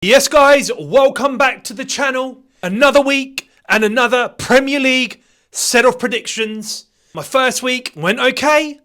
Yes guys, welcome back to the channel. Another week and another Premier League set of predictions. My first week went okay.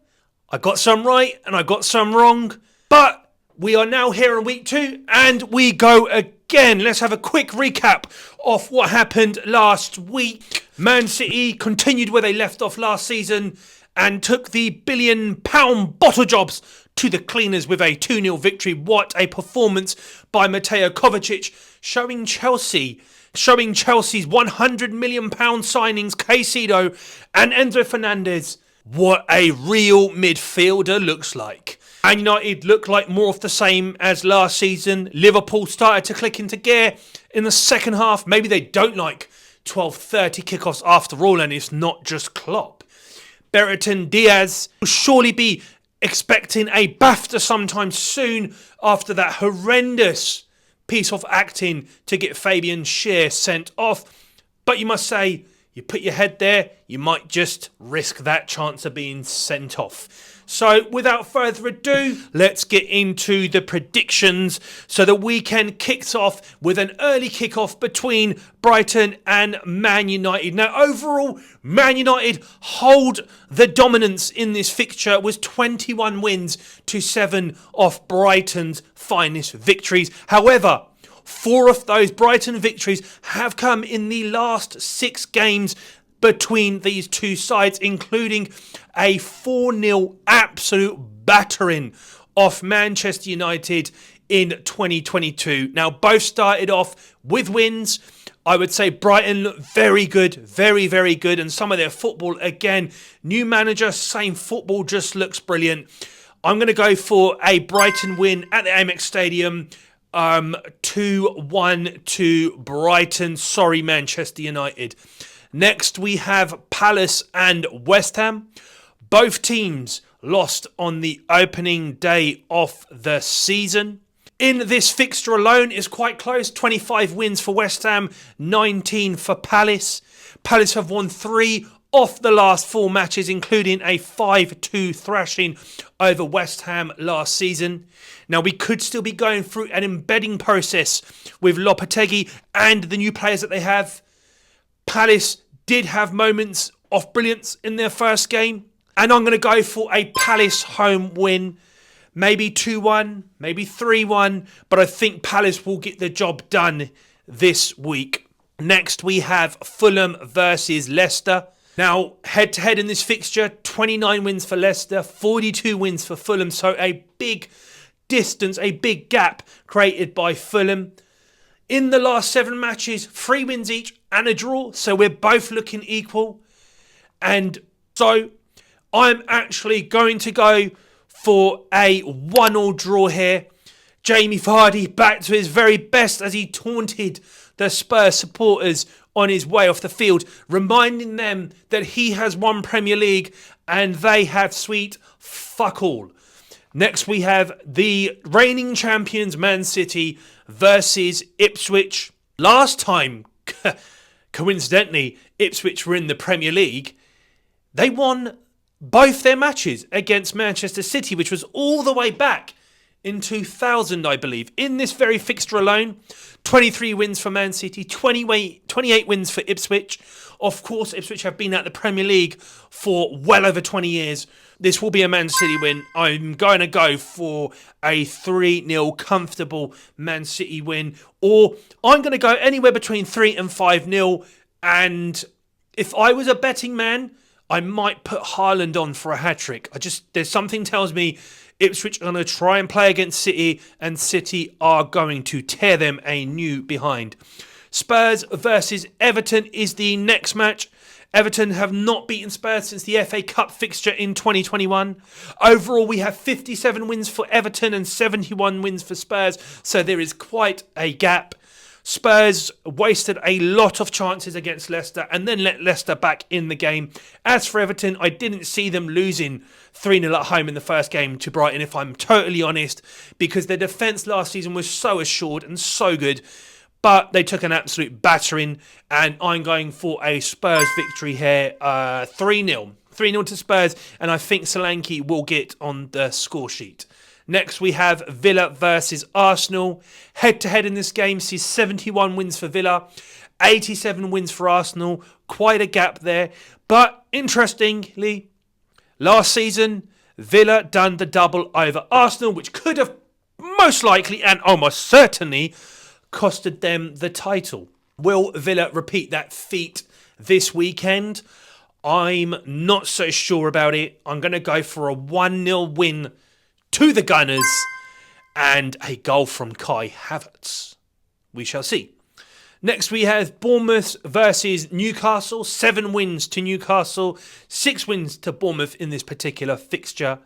I got some right and I got some wrong. But we are now here in week 2 and we go again. Let's have a quick recap of what happened last week. Man City continued where they left off last season and took the £1 billion bottle jobs to the cleaners with a 2-0 victory. What a performance by Mateo Kovacic, showing Chelsea's £100 million signings, Caicedo and Enzo Fernandez, what a real midfielder looks like. Man United look like more of the same as last season. Liverpool started to click into gear in the second half. Maybe they don't like 12:30 kickoffs after all, and it's not just Klopp. Brereton Diaz will surely be expecting a BAFTA sometime soon after that horrendous piece of acting to get Fabian Schär sent off. But you must say, you put your head there, you might just risk that chance of being sent off. So without further ado, let's get into the predictions. So the weekend kicks off with an early kickoff between Brighton and Man United. Now overall, Man United hold the dominance in this fixture with 21 wins to 7 of Brighton's finest victories. However, 4 of those Brighton victories have come in the last 6 games between these two sides, including a 4-0 absolute battering of Manchester United in 2022. Now, both started off with wins. I would say Brighton looked very good, very, very good. And some of their football, again, new manager, same football, just looks brilliant. I'm going to go for a Brighton win at the Amex Stadium. 2-1 to Brighton. Sorry, Manchester United. Next, we have Palace and West Ham. Both teams lost on the opening day of the season. In this fixture alone is quite close. 25 wins for West Ham, 19 for Palace. Palace have won 3 of the last 4 matches, including a 5-2 thrashing over West Ham last season. Now, we could still be going through an embedding process with Lopetegui and the new players that they have. Palace did have moments of brilliance in their first game. And I'm going to go for a Palace home win. Maybe 2-1, maybe 3-1. But I think Palace will get the job done this week. Next, we have Fulham versus Leicester. Now, head-to-head in this fixture, 29 wins for Leicester, 42 wins for Fulham. So a big distance, a big gap created by Fulham. In the last 7 matches, 3 wins each and a draw. So we're both looking equal. And so I'm actually going to go for a 1-1 draw here. Jamie Vardy back to his very best as he taunted the Spurs supporters on his way off the field, reminding them that he has won Premier League and they have sweet fuck all. Next, we have the reigning champions Man City versus Ipswich. Last time, coincidentally, Ipswich were in the Premier League. They won both their matches against Manchester City, which was all the way back in 2000, I believe. In this very fixture alone, 23 wins for Man City, 28 wins for Ipswich. Of course, Ipswich have been at the Premier League for well over 20 years. This will be a Man City win. I'm going to go for a 3-0 comfortable Man City win. Or I'm going to go anywhere between 3 and 5-0. And if I was a betting man, I might put Haaland on for a hat-trick. There's something tells me Ipswich are going to try and play against City, and City are going to tear them a new behind. Spurs versus Everton is the next match. Everton have not beaten Spurs since the FA Cup fixture in 2021. Overall, we have 57 wins for Everton and 71 wins for Spurs, so there is quite a gap. Spurs wasted a lot of chances against Leicester and then let Leicester back in the game. As for Everton, I didn't see them losing 3-0 at home in the first game to Brighton, if I'm totally honest, because their defence last season was so assured and so good. But they took an absolute battering, and I'm going for a Spurs victory here, 3-0. 3-0 to Spurs, and I think Solanke will get on the score sheet. Next, we have Villa versus Arsenal. Head-to-head in this game sees 71 wins for Villa, 87 wins for Arsenal. Quite a gap there. But interestingly, last season, Villa done the double over Arsenal, which could have most likely and almost certainly costed them the title. Will Villa repeat that feat this weekend? I'm not so sure about it. I'm going to go for a 1-0 win to the Gunners and a goal from Kai Havertz. We shall see. Next we have Bournemouth versus Newcastle. 7 wins to Newcastle, 6 wins to Bournemouth in this particular fixture.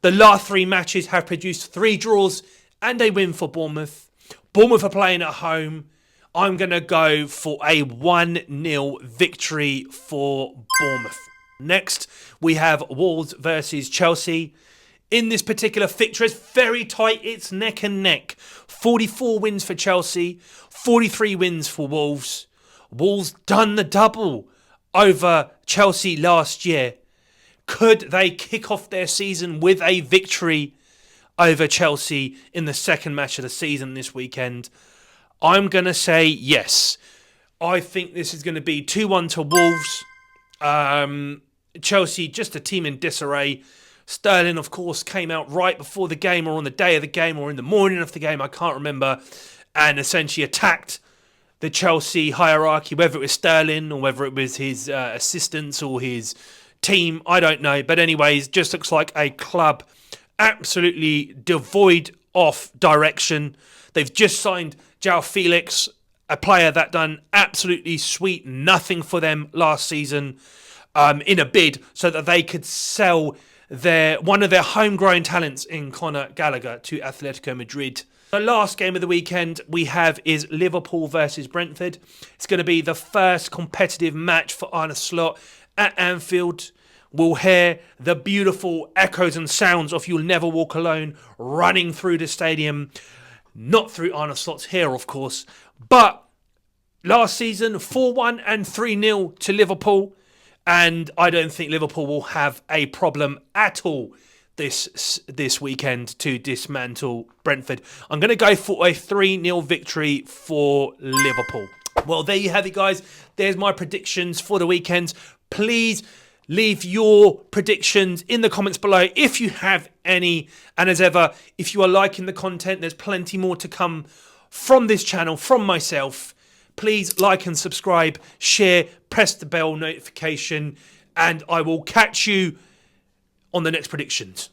The last 3 matches have produced 3 draws and a win for Bournemouth. Bournemouth are playing at home. I'm going to go for a 1-0 victory for Bournemouth. Next, we have Wolves versus Chelsea. In this particular fixture, it's very tight. It's neck and neck. 44 wins for Chelsea, 43 wins for Wolves. Wolves done the double over Chelsea last year. Could they kick off their season with a victory over Chelsea in the second match of the season this weekend? I'm going to say yes. I think this is going to be 2-1 to Wolves. Chelsea, just a team in disarray. Sterling, of course, came out right before the game or on the day of the game or in the morning of the game, I can't remember, and essentially attacked the Chelsea hierarchy, whether it was Sterling or whether it was his assistants or his team, I don't know. But anyways, just looks like a club absolutely devoid of direction. They've just signed João Felix, a player that done absolutely sweet nothing for them last season, in a bid so that they could sell one of their homegrown talents in Conor Gallagher to Atletico Madrid. The last game of the weekend we have is Liverpool versus Brentford. It's going to be the first competitive match for Arne Slot at Anfield. We'll hear the beautiful echoes and sounds of You'll Never Walk Alone running through the stadium. Not through Arne Slot's hair, of course. But last season, 4-1 and 3-0 to Liverpool. And I don't think Liverpool will have a problem at all this weekend to dismantle Brentford. I'm going to go for a 3-0 victory for Liverpool. Well, there you have it, guys. There's my predictions for the weekend. Please leave your predictions in the comments below if you have any. And as ever, if you are liking the content, there's plenty more to come from this channel, from myself. Please like and subscribe, share, press the bell notification, and I will catch you on the next predictions.